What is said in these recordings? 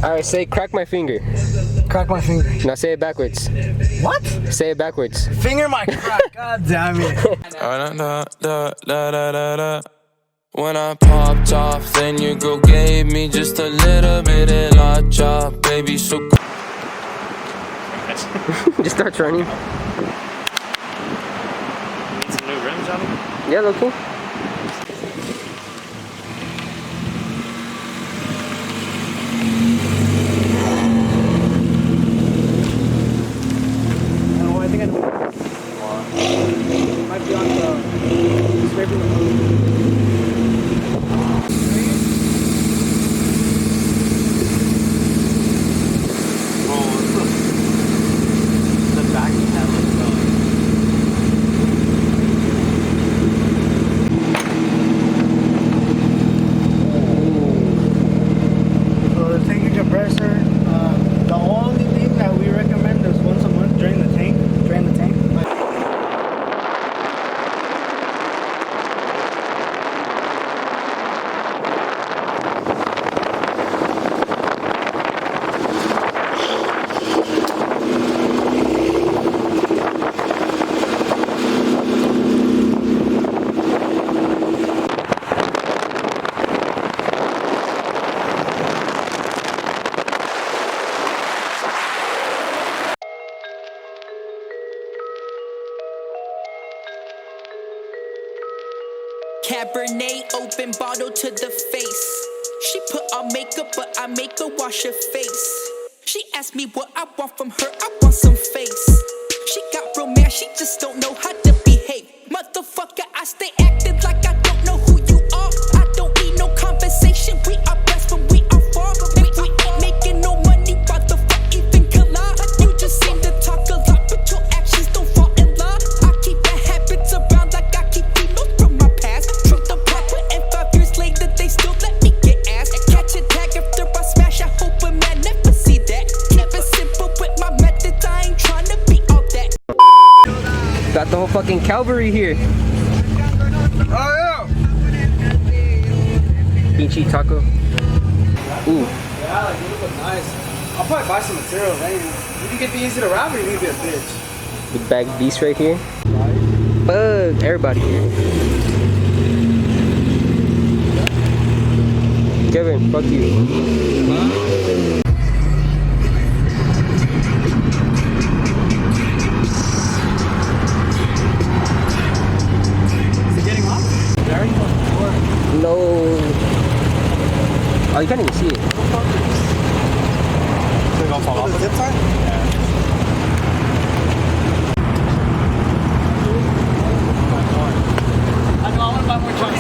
Alright, say crack my finger. Crack my finger. Now say it backwards. What? Say it backwards. Finger my crack. God damn it. When I popped off, then your girl gave me just a little bit of la chop, baby, so Just starts running. Need some new rims on them? Yeah, look cool. I think I know. Might be on the scraping the moon. Cabernet, open bottle to the face. She put on makeup, but I make her wash her face. She asked me what I want from her, I want some face. She got romance, she just don't know how to behave. Motherfucker, I stay acting like I don't know who you are. I don't need no conversation, we are best when we are far. If we ain't making no money, why the fuck even collide? You just seem to talk a lot, but your actions don't fall in line. I keep bad habits around like I keep emails from my past. Truth the proper, and 5 years later they still let me get ass. Catch a tag after I smash, I hope a man never see that. Keep it simple with my methods, I ain't trying to be all that. Got the whole fucking Calvary here. Oh yeah. Pinchy taco. Ooh. Yeah, like these look nice. I'll probably buy some material, man. You can get the easy to wrap or you can be a bitch. The bag beast right here. Bug, everybody here. Kevin, fuck you. No. Oh, you can't even see it. So you don't fall off? Zip tie? I know, I want to buy more trucks.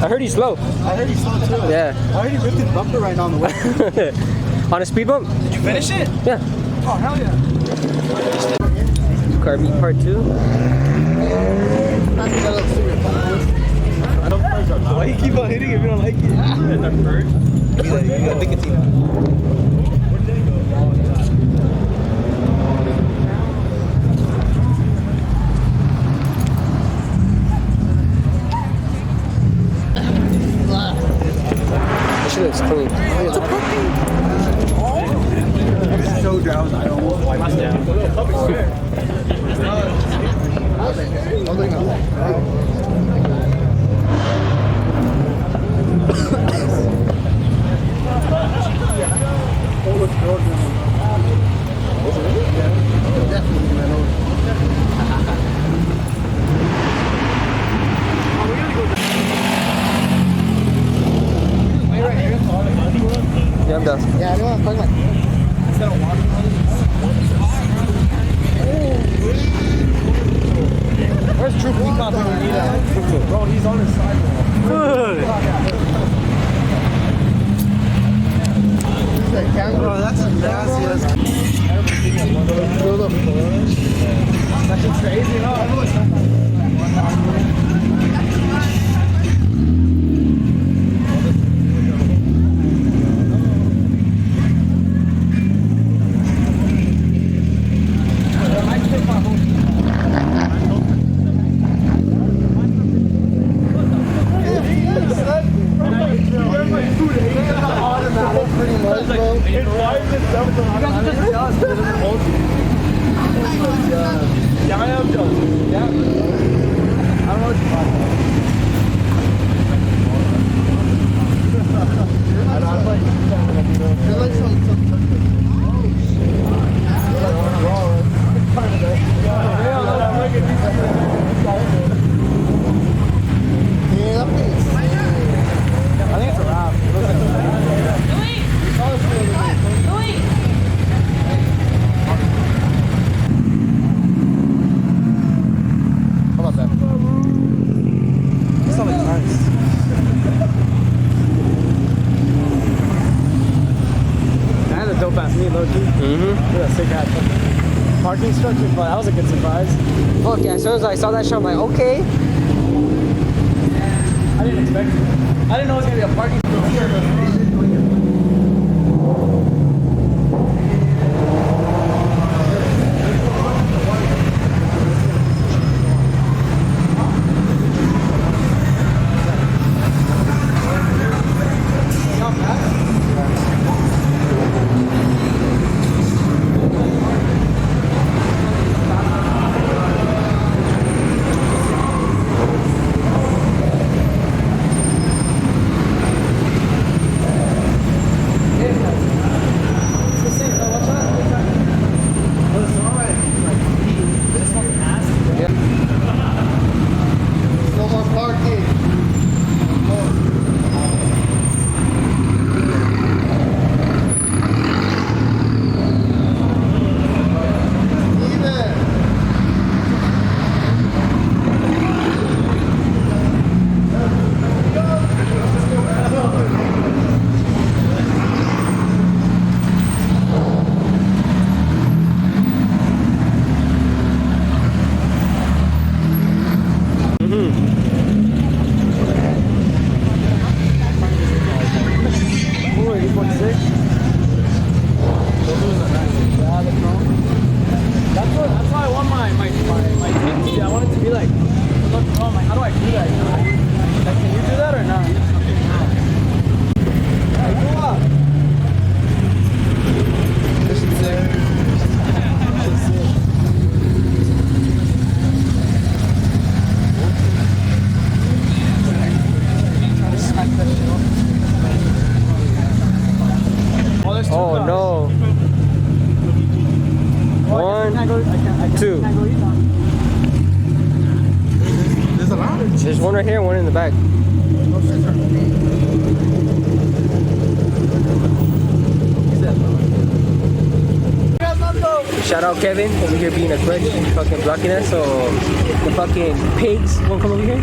I heard he's slow. I heard he's slow too. Yeah. I heard he ripped his bumper right now on the way. On a speed bump? Did you finish it? Yeah. Oh, hell yeah. Car meet part 2. Why you keep on hitting it if you don't like it? You gotta think it's This shit looks clean. It's a puppy. It's so drowsy. I almost wiped it down. Yeah, I'm done. Yeah, I know what I'm talking about. Instead of watermelon. Where's True Peacock when we need him? Bro, he's on his sidewalk. Bro, that's a nasty ass. That's crazy, huh? Parking structure, but that was a good surprise. Fuck yeah, as soon as I saw that shit, I'm like, okay. I didn't expect it. I didn't know it was gonna be a parking structure. Oh no. One, two. There's one right here and one in the back. Shout out Kevin over here being a bitch and fucking blocking us, so the fucking pigs won't come over here.